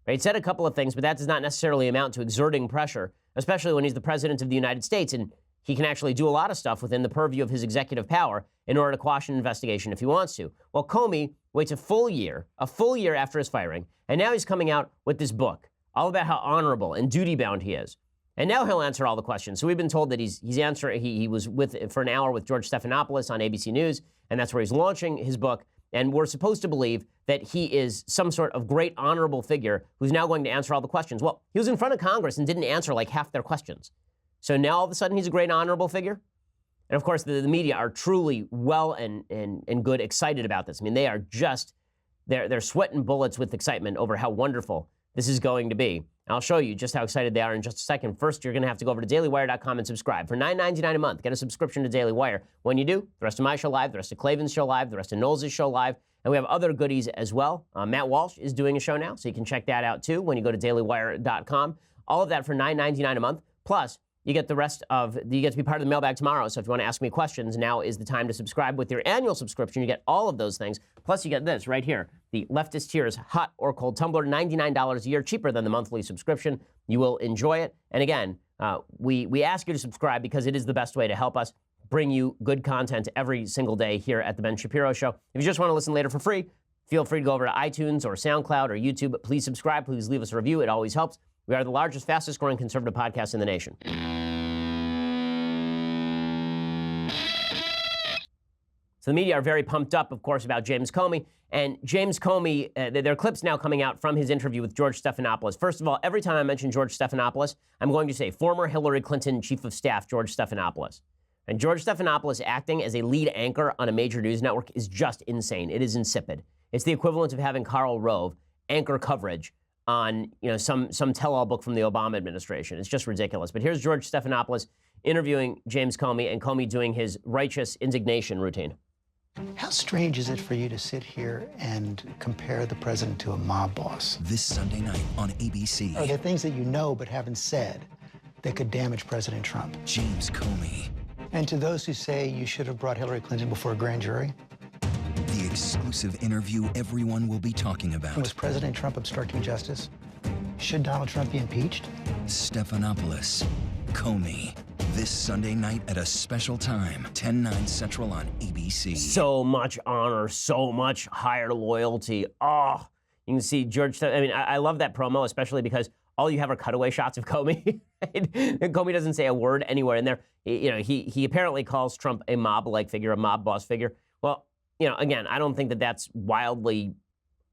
Right? He said a couple of things, but that does not necessarily amount to exerting pressure, especially when he's the president of the United States and he can actually do a lot of stuff within the purview of his executive power in order to quash an investigation if he wants to. Well, Comey waits a full year after his firing, and now he's coming out with this book all about how honorable and duty-bound he is. And now he'll answer all the questions. So we've been told that he was for an hour with George Stephanopoulos on ABC News, and that's where he's launching his book. And we're supposed to believe that he is some sort of great honorable figure who's now going to answer all the questions. Well, he was in front of Congress and didn't answer like half their questions. So now all of a sudden he's a great honorable figure? And of course, the media are truly well and good excited about this. I mean, they are just, they're sweating bullets with excitement over how wonderful this is going to be. And I'll show you just how excited they are in just a second. First, you're going to have to go over to dailywire.com and subscribe. For $9.99 a month, get a subscription to Daily Wire. When you do, the rest of my show live, the rest of Klavan's show live, the rest of Knowles' show live, and we have other goodies as well. Matt Walsh is doing a show now, so you can check that out too when you go to dailywire.com. All of that for $9.99 a month. Plus, you get to be part of the mailbag tomorrow. So if you want to ask me questions, now is the time to subscribe. With your annual subscription, you get all of those things. Plus, you get this right here, the Leftist Tears Hot or Cold Tumbler, $99 a year, cheaper than the monthly subscription. You will enjoy it. And again, we ask you to subscribe because it is the best way to help us bring you good content every single day here at The Ben Shapiro Show. If you just want to listen later for free, feel free to go over to iTunes or SoundCloud or YouTube. Please subscribe. Please leave us a review. It always helps. We are the largest, fastest growing conservative podcast in the nation. So the media are very pumped up, of course, about James Comey. And James Comey, there are clips now coming out from his interview with George Stephanopoulos. First of all, every time I mention George Stephanopoulos, I'm going to say former Hillary Clinton Chief of Staff George Stephanopoulos. And George Stephanopoulos acting as a lead anchor on a major news network is just insane. It is insipid. It's the equivalent of having Karl Rove anchor coverage on some tell-all book from the Obama administration. It's just ridiculous. But here's George Stephanopoulos interviewing James Comey and Comey doing his righteous indignation routine. How strange is it for you to sit here and compare the president to a mob boss? This Sunday night on ABC. Are there things that you know but haven't said that could damage President Trump? James Comey. And to those who say you should have brought Hillary Clinton before a grand jury? The exclusive interview everyone will be talking about. Was President Trump obstructing justice? Should Donald Trump be impeached? Stephanopoulos, Comey. This Sunday night at a special time, 10/9 Central on ABC. So much honor, so much higher loyalty. Oh, you can see George. I mean, I love that promo, especially because all you have are cutaway shots of Comey. Right? And Comey doesn't say a word anywhere in there. He apparently calls Trump a mob-like figure, a mob boss figure. Well, again, I don't think that that's wildly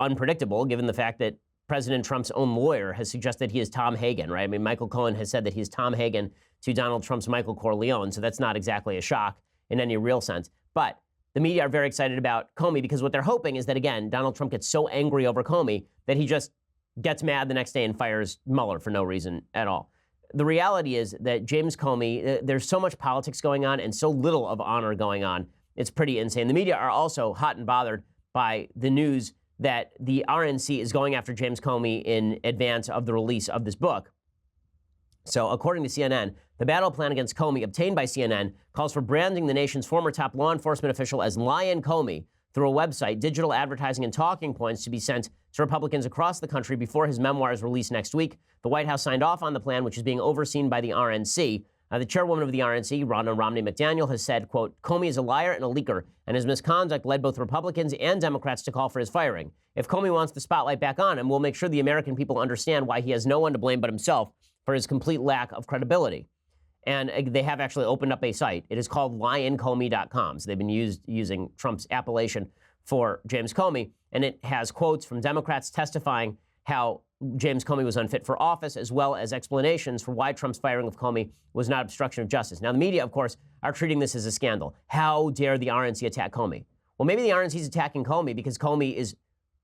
unpredictable, given the fact that President Trump's own lawyer has suggested he is Tom Hagen, right? I mean, Michael Cohen has said that he's Tom Hagen to Donald Trump's Michael Corleone, so that's not exactly a shock in any real sense. But the media are very excited about Comey because what they're hoping is that, again, Donald Trump gets so angry over Comey that he just gets mad the next day and fires Mueller for no reason at all. The reality is that James Comey, there's so much politics going on and so little of honor going on. It's pretty insane. The media are also hot and bothered by the news that the RNC is going after James Comey in advance of the release of this book. So according to CNN, the battle plan against Comey obtained by CNN calls for branding the nation's former top law enforcement official as Lion Comey through a website, digital advertising, and talking points to be sent to Republicans across the country before his memoir is released next week. The White House signed off on the plan, which is being overseen by the RNC. The chairwoman of the RNC, Ronna Romney McDaniel, has said, quote, Comey is a liar and a leaker, and his misconduct led both Republicans and Democrats to call for his firing. If Comey wants the spotlight back on him, we'll make sure the American people understand why he has no one to blame but himself for his complete lack of credibility. And they have actually opened up a site. It is called lioncomey.com. So they've been using Trump's appellation for James Comey. And it has quotes from Democrats testifying how James Comey was unfit for office, as well as explanations for why Trump's firing of Comey was not obstruction of justice. Now, the media, of course, are treating this as a scandal. How dare the RNC attack Comey? Well, maybe the RNC is attacking Comey because Comey is...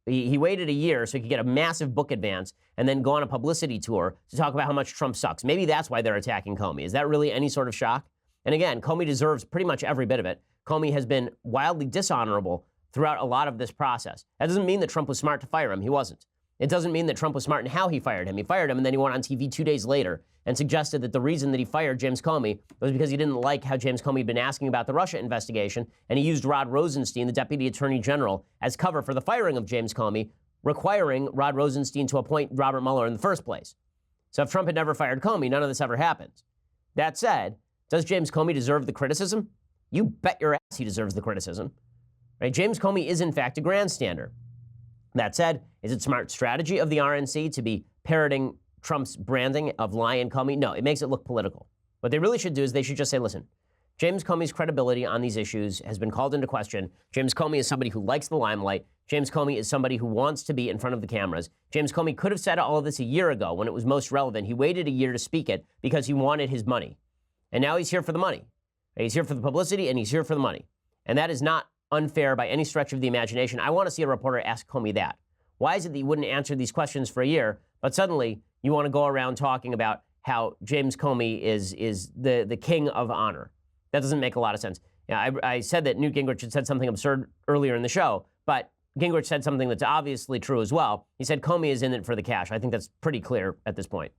He waited a year so he could get a massive book advance and then go on a publicity tour to talk about how much Trump sucks. Maybe that's why they're attacking Comey. Is that really any sort of shock? And again, Comey deserves pretty much every bit of it. Comey has been wildly dishonorable throughout a lot of this process. That doesn't mean that Trump was smart to fire him. He wasn't. It doesn't mean that Trump was smart in how he fired him. He fired him, and then he went on TV 2 days later and suggested that the reason that he fired James Comey was because he didn't like how James Comey had been asking about the Russia investigation, and he used Rod Rosenstein, the Deputy Attorney General, as cover for the firing of James Comey, requiring Rod Rosenstein to appoint Robert Mueller in the first place. So if Trump had never fired Comey, none of this ever happens. That said, does James Comey deserve the criticism? You bet your ass he deserves the criticism. Right? James Comey is, in fact, a grandstander. That said, is it smart strategy of the RNC to be parroting Trump's branding of Lion Comey? No, it makes it look political. What they really should do is they should just say, listen, James Comey's credibility on these issues has been called into question. James Comey is somebody who likes the limelight. James Comey is somebody who wants to be in front of the cameras. James Comey could have said all of this a year ago when it was most relevant. He waited a year to speak it because he wanted his money. And now he's here for the money. He's here for the publicity, and he's here for the money. And that is not unfair by any stretch of the imagination. I want to see a reporter ask Comey that. Why is it that you wouldn't answer these questions for a year, but suddenly you want to go around talking about how James Comey is the king of honor? That doesn't make a lot of sense. I said that Newt Gingrich had said something absurd earlier in the show, but Gingrich said something that's obviously true as well. He said Comey is in it for the cash. I think that's pretty clear at this point.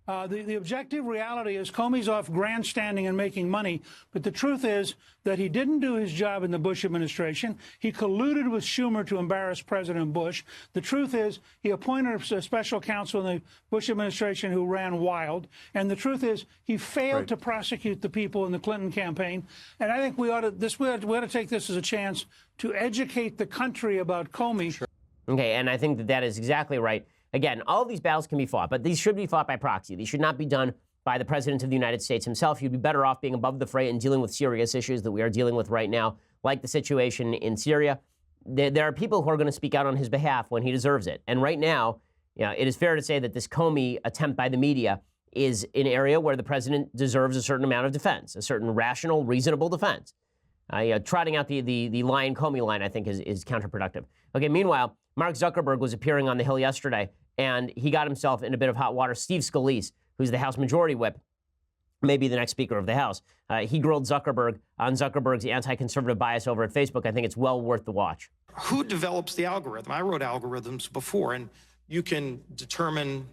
The objective reality is Comey's off grandstanding and making money, but the truth is that he didn't do his job in the Bush administration. He colluded with Schumer to embarrass President Bush. The truth is he appointed a special counsel in the Bush administration who ran wild. And the truth is he failed to prosecute the people in the Clinton campaign. And I think we ought to take this as a chance to educate the country about Comey. Sure. Okay, and I think that is exactly right. Again, all of these battles can be fought, but these should be fought by proxy. These should not be done by the President of the United States himself. You'd be better off being above the fray and dealing with serious issues that we are dealing with right now, like the situation in Syria. There are people who are going to speak out on his behalf when he deserves it. And right now, it is fair to say that this Comey attempt by the media is an area where the president deserves a certain amount of defense, a certain rational, reasonable defense. Trotting out the Lion Comey line, I think, is counterproductive. Okay, meanwhile, Mark Zuckerberg was appearing on the Hill yesterday, and he got himself in a bit of hot water. Steve Scalise, who's the House Majority Whip, maybe the next Speaker of the House, he grilled Zuckerberg on Zuckerberg's anti-conservative bias over at Facebook. I think it's well worth the watch. Who develops the algorithm? I wrote algorithms before, and you can determine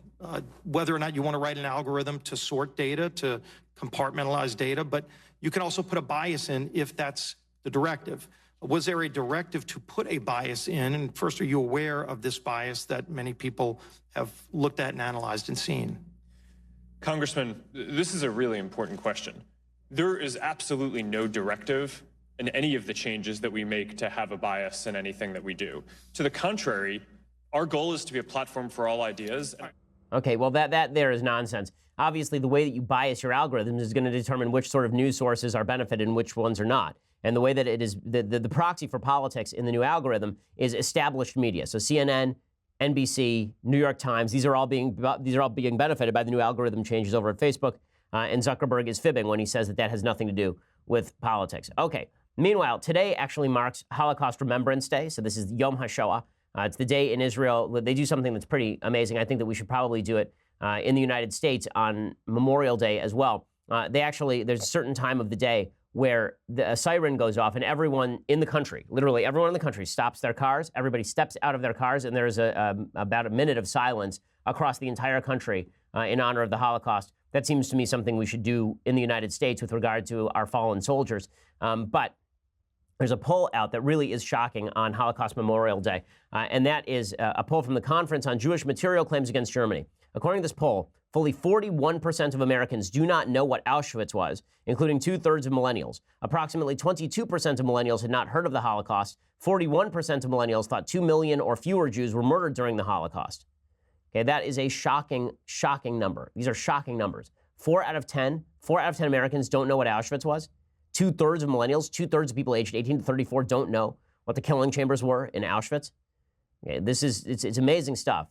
whether or not you want to write an algorithm to sort data, to compartmentalize data, but you can also put a bias in if that's the directive. Was there a directive to put a bias in? And first, are you aware of this bias that many people have looked at and analyzed and seen? Congressman, this is a really important question. There is absolutely no directive in any of the changes that we make to have a bias in anything that we do. To the contrary, our goal is to be a platform for all ideas. Okay, well, that there is nonsense. Obviously, the way that you bias your algorithms is going to determine which sort of news sources are benefited and which ones are not. And the way that it is, the proxy for politics in the new algorithm is established media. So CNN, NBC, New York Times, these are all being benefited by the new algorithm changes over at Facebook. And Zuckerberg is fibbing when he says that has nothing to do with politics. Okay. Meanwhile, today actually marks Holocaust Remembrance Day. So this is Yom HaShoah. It's the day in Israel. They do something that's pretty amazing. I think that we should probably do it in the United States on Memorial Day as well. There's a certain time of the day where a siren goes off and everyone in the country, literally everyone in the country, stops their cars. Everybody steps out of their cars, and there's about a minute of silence across the entire country in honor of the Holocaust. That seems to me something we should do in the United States with regard to our fallen soldiers. But there's a poll out that really is shocking on Holocaust Memorial Day, and that is a poll from the Conference on Jewish Material Claims Against Germany. According to this poll, fully 41% of Americans do not know what Auschwitz was, including 2/3 of millennials. Approximately 22% of millennials had not heard of the Holocaust. 41% of millennials thought 2 million or fewer Jews were murdered during the Holocaust. Okay, that is a shocking, shocking number. These are shocking numbers. 4 out of 10 Americans don't know what Auschwitz was. 2/3 of millennials, 2/3 of people aged 18 to 34 don't know what the killing chambers were in Auschwitz. Okay, it's amazing stuff.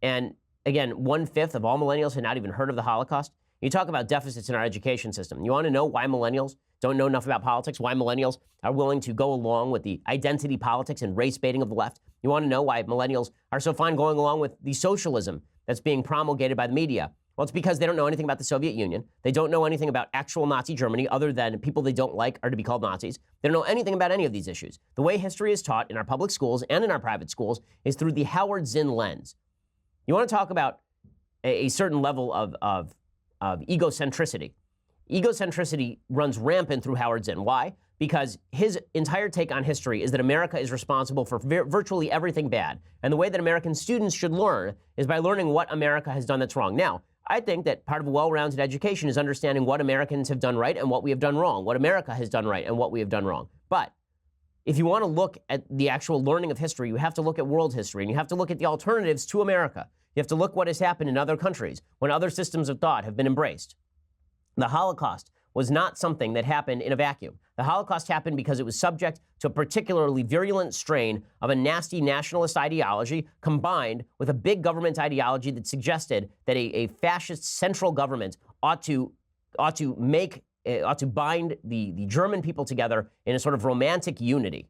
And again, 1/5 of all millennials had not even heard of the Holocaust. You talk about deficits in our education system. You want to know why millennials don't know enough about politics, why millennials are willing to go along with the identity politics and race baiting of the left? You want to know why millennials are so fine going along with the socialism that's being promulgated by the media? Well, it's because they don't know anything about the Soviet Union. They don't know anything about actual Nazi Germany other than people they don't like are to be called Nazis. They don't know anything about any of these issues. The way history is taught in our public schools and in our private schools is through the Howard Zinn lens. You want to talk about a certain level of egocentricity. Egocentricity runs rampant through Howard Zinn. Why? Because his entire take on history is that America is responsible for virtually everything bad. And the way that American students should learn is by learning what America has done that's wrong. Now, I think that part of a well-rounded education is understanding what Americans have done right and what we have done wrong, what America has done right and what we have done wrong. But if you want to look at the actual learning of history, you have to look at world history, and you have to look at the alternatives to America. You have to look what has happened in other countries when other systems of thought have been embraced. The Holocaust was not something that happened in a vacuum. The Holocaust happened because it was subject to a particularly virulent strain of a nasty nationalist ideology combined with a big government ideology that suggested that a fascist central government ought to bind the German people together in a sort of romantic unity.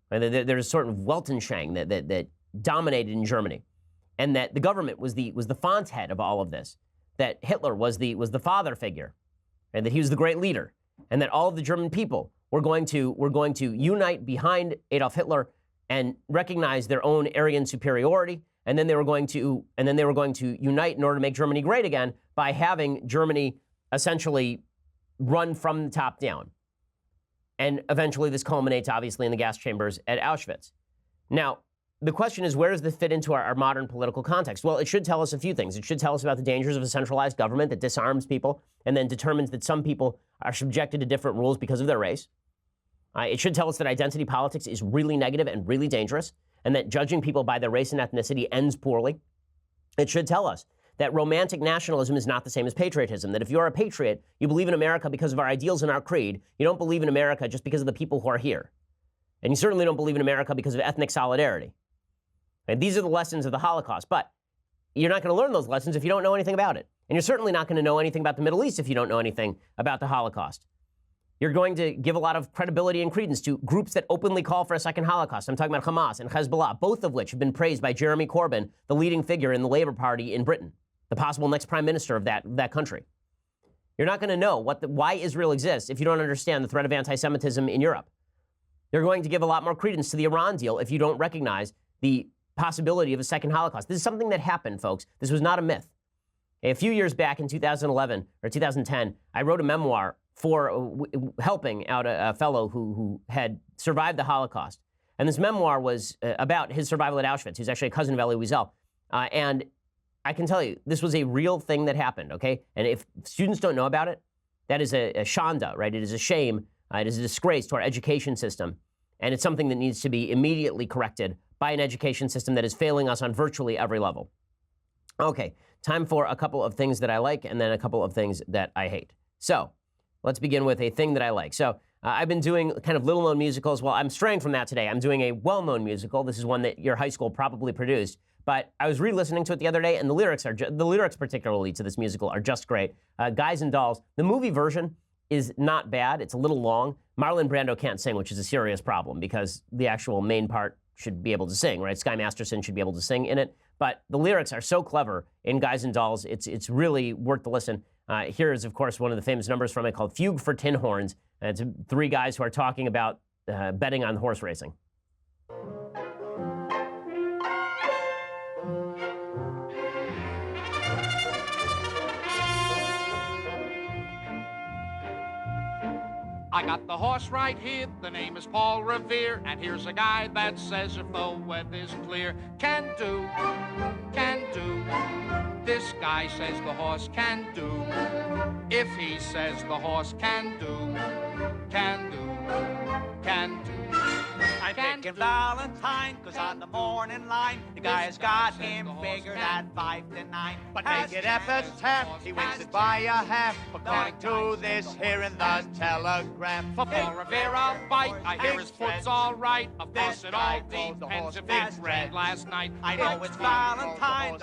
And there's a sort of Weltanschauung that dominated in Germany, and that the government was the font head of all of this. That Hitler was the father figure, and that he was the great leader, and that all of the German people were going to unite behind Adolf Hitler and recognize their own Aryan superiority, and then they were going to unite in order to make Germany great again by having Germany essentially run from the top down. And eventually this culminates obviously in the gas chambers at Auschwitz. Now, the question is, where does this fit into our modern political context? Well, it should tell us a few things. It should tell us about the dangers of a centralized government that disarms people and then determines that some people are subjected to different rules because of their race. It should tell us that identity politics is really negative and really dangerous, and that judging people by their race and ethnicity ends poorly. It should tell us that romantic nationalism is not the same as patriotism, that if you're a patriot, you believe in America because of our ideals and our creed. You don't believe in America just because of the people who are here. And you certainly don't believe in America because of ethnic solidarity. And these are the lessons of the Holocaust. But you're not going to learn those lessons if you don't know anything about it. And you're certainly not going to know anything about the Middle East if you don't know anything about the Holocaust. You're going to give a lot of credibility and credence to groups that openly call for a second Holocaust. I'm talking about Hamas and Hezbollah, both of which have been praised by Jeremy Corbyn, the leading figure in the Labour Party in Britain, the possible next prime minister of that country. You're not going to know why Israel exists if you don't understand the threat of anti-Semitism in Europe. You're going to give a lot more credence to the Iran deal if you don't recognize the possibility of a second Holocaust. This is something that happened, folks. This was not a myth. A few years back in 2011 or 2010, I wrote a memoir for helping out a fellow who had survived the Holocaust. And this memoir was about his survival at Auschwitz. He's actually a cousin of Elie Wiesel. And I can tell you, this was a real thing that happened, okay? And if students don't know about it, that is a shanda, right? It is a shame. It is a disgrace to our education system. And it's something that needs to be immediately corrected by an education system that is failing us on virtually every level. Okay, time for a couple of things that I like and then a couple of things that I hate. So let's begin with a thing that I like. So I've been doing kind of little-known musicals. Well, I'm straying from that today. I'm doing a well-known musical. This is one that your high school probably produced. But I was re-listening to it the other day, and the lyrics particularly to this musical are just great. Guys and Dolls. The movie version is not bad. It's a little long. Marlon Brando can't sing, which is a serious problem because the actual main part should be able to sing, right? Sky Masterson should be able to sing in it. But the lyrics are so clever in Guys and Dolls. It's really worth the listen. Here is, of course, one of the famous numbers from it called Fugue for Tin Horns. And it's three guys who are talking about betting on horse racing. I got the horse right here, the name is Paul Revere, and here's a guy that says if the weather's clear, can do. This guy says the horse can do. If he says the horse can do. I I'm picking Valentine, cause on the morning line, the guy's got him figured at 5 to 9. But make it epitaph, he wins it by a half, according to this here in the Telegraph. For Paul Revere, I'll fight, I hear his foot's all right. Of course, it all depends if it's red last night. I know it's Valentine.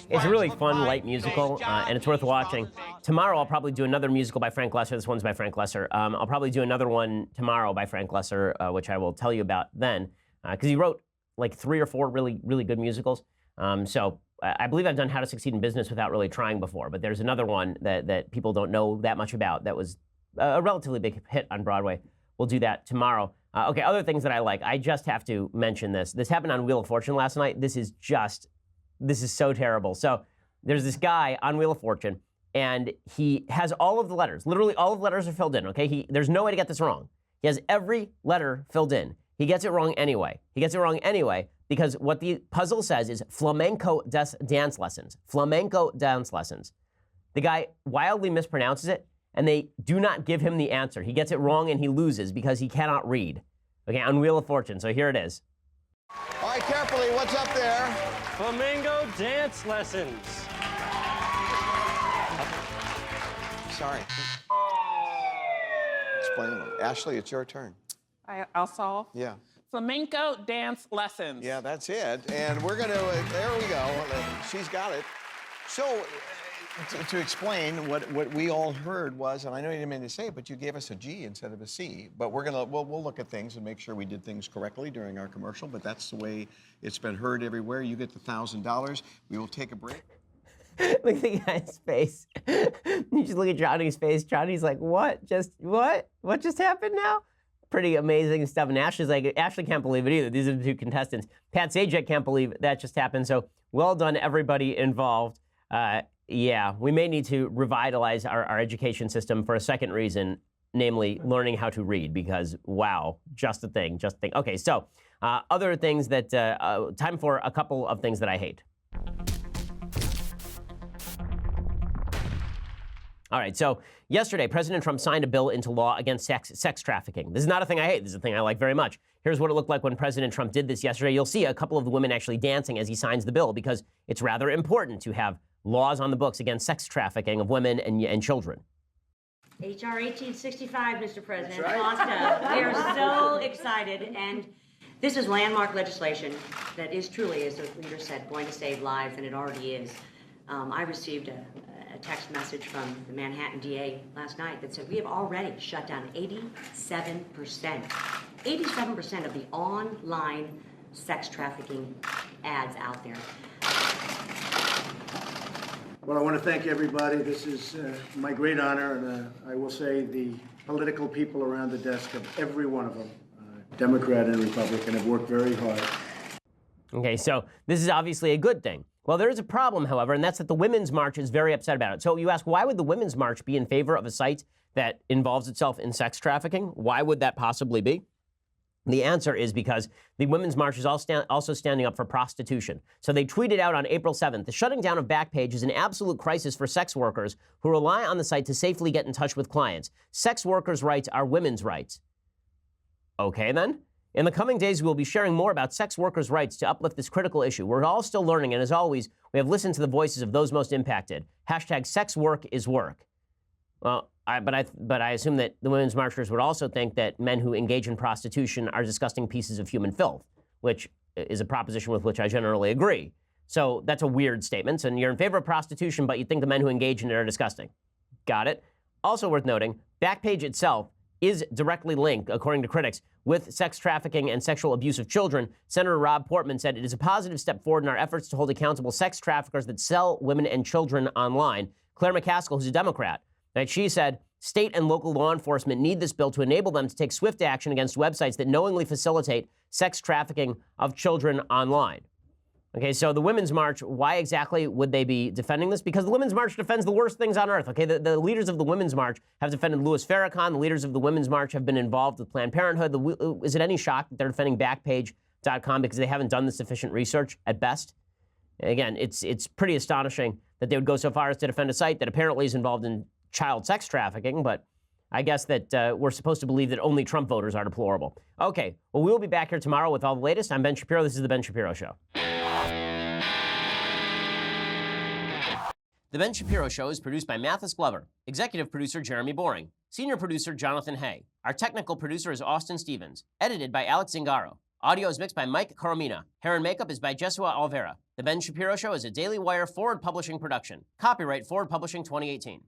It's a really fun, light musical, and it's worth watching. Tomorrow, I'll probably do another musical by Frank Lesser. This one's by Frank Lesser. I'll probably do another one tomorrow by Frank Lesser, which I will tell you about then, because he wrote like 3 or 4 really, really good musicals. So I believe I've done How to Succeed in Business Without Really Trying before, but there's another one that people don't know that much about that was a relatively big hit on Broadway. We'll do that tomorrow. Okay, other things that I like. I just have to mention this. This happened on Wheel of Fortune last night. This is so terrible. So there's this guy on Wheel of Fortune, and he has all of the letters. Literally all of the letters are filled in, okay? There's no way to get this wrong. He has every letter filled in. He gets it wrong anyway. Because what the puzzle says is flamenco dance lessons. Flamenco dance lessons. The guy wildly mispronounces it, and they do not give him the answer. He gets it wrong, and he loses because he cannot read. Okay, on Wheel of Fortune. So here it is. All right, carefully, what's up there? Flamingo dance lessons. Sorry. Explain them. Ashley, it's your turn. I'll solve. Yeah. Flamenco dance lessons. Yeah, that's it. And we're going to, there we go. She's got it. So, to explain, what we all heard was, and I know you didn't mean to say it, but you gave us a G instead of a C. But we'll look at things and make sure we did things correctly during our commercial, but that's the way it's been heard everywhere. You get the $1,000. We will take a break. Look at the guy's face. You just look at Johnny's face. Johnny's like, what? What just happened now? Pretty amazing stuff. And Ashley's like, Ashley can't believe it either. These are the 2 contestants. Pat Sajak can't believe that just happened. So well done, everybody involved. Yeah, we may need to revitalize our education system for a second reason, namely learning how to read, because wow, just a thing. Okay, so other things that, time for a couple of things that I hate. All right, so yesterday, President Trump signed a bill into law against sex trafficking. This is not a thing I hate. This is a thing I like very much. Here's what it looked like when President Trump did this yesterday. You'll see a couple of the women actually dancing as he signs the bill, because it's rather important to have laws on the books against sex trafficking of women and children. H.R. 1865, Mr. President. Awesome. We are so excited, and this is landmark legislation that is truly, as the leader said, going to save lives, and it already is. I received a text message from the Manhattan DA last night that said we have already shut down 87% of the online sex trafficking ads out there. Well, I want to thank everybody. This is my great honor, and I will say the political people around the desk of every one of them, Democrat and Republican, have worked very hard. Okay, so this is obviously a good thing. Well, there is a problem, however, and that's that the Women's March is very upset about it. So you ask, why would the Women's March be in favor of a site that involves itself in sex trafficking? Why would that possibly be? The answer is because the Women's March is also standing up for prostitution. So they tweeted out on April 7th, the shutting down of Backpage is an absolute crisis for sex workers who rely on the site to safely get in touch with clients. Sex workers' rights are women's rights. Okay, then. In the coming days, we will be sharing more about sex workers' rights to uplift this critical issue. We're all still learning, and as always, we have listened to the voices of those most impacted. Hashtag sex work is work. Well, but I assume that the women's marchers would also think that men who engage in prostitution are disgusting pieces of human filth, which is a proposition with which I generally agree. So that's a weird statement. And you're in favor of prostitution, but you think the men who engage in it are disgusting. Got it. Also worth noting, Backpage itself is directly linked, according to critics, with sex trafficking and sexual abuse of children. Senator Rob Portman said it is a positive step forward in our efforts to hold accountable sex traffickers that sell women and children online. Claire McCaskill, who's a Democrat, she said state and local law enforcement need this bill to enable them to take swift action against websites that knowingly facilitate sex trafficking of children online. Okay, so the Women's March, why exactly would they be defending this? Because the Women's March defends the worst things on earth, okay? The leaders of the Women's March have defended Louis Farrakhan. The leaders of the Women's March have been involved with Planned Parenthood. Is it any shock that they're defending Backpage.com because they haven't done the sufficient research at best? Again, it's pretty astonishing that they would go so far as to defend a site that apparently is involved in child sex trafficking, but I guess that we're supposed to believe that only Trump voters are deplorable. Okay, well, we'll be back here tomorrow with all the latest. I'm Ben Shapiro. This is The Ben Shapiro Show. The Ben Shapiro Show is produced by Mathis Glover, executive producer Jeremy Boring, senior producer Jonathan Hay. Our technical producer is Austin Stevens, edited by Alex Zingaro. Audio is mixed by Mike Coromina. Hair and makeup is by Jesua Alvera. The Ben Shapiro Show is a Daily Wire Forward Publishing production. Copyright Forward Publishing 2018.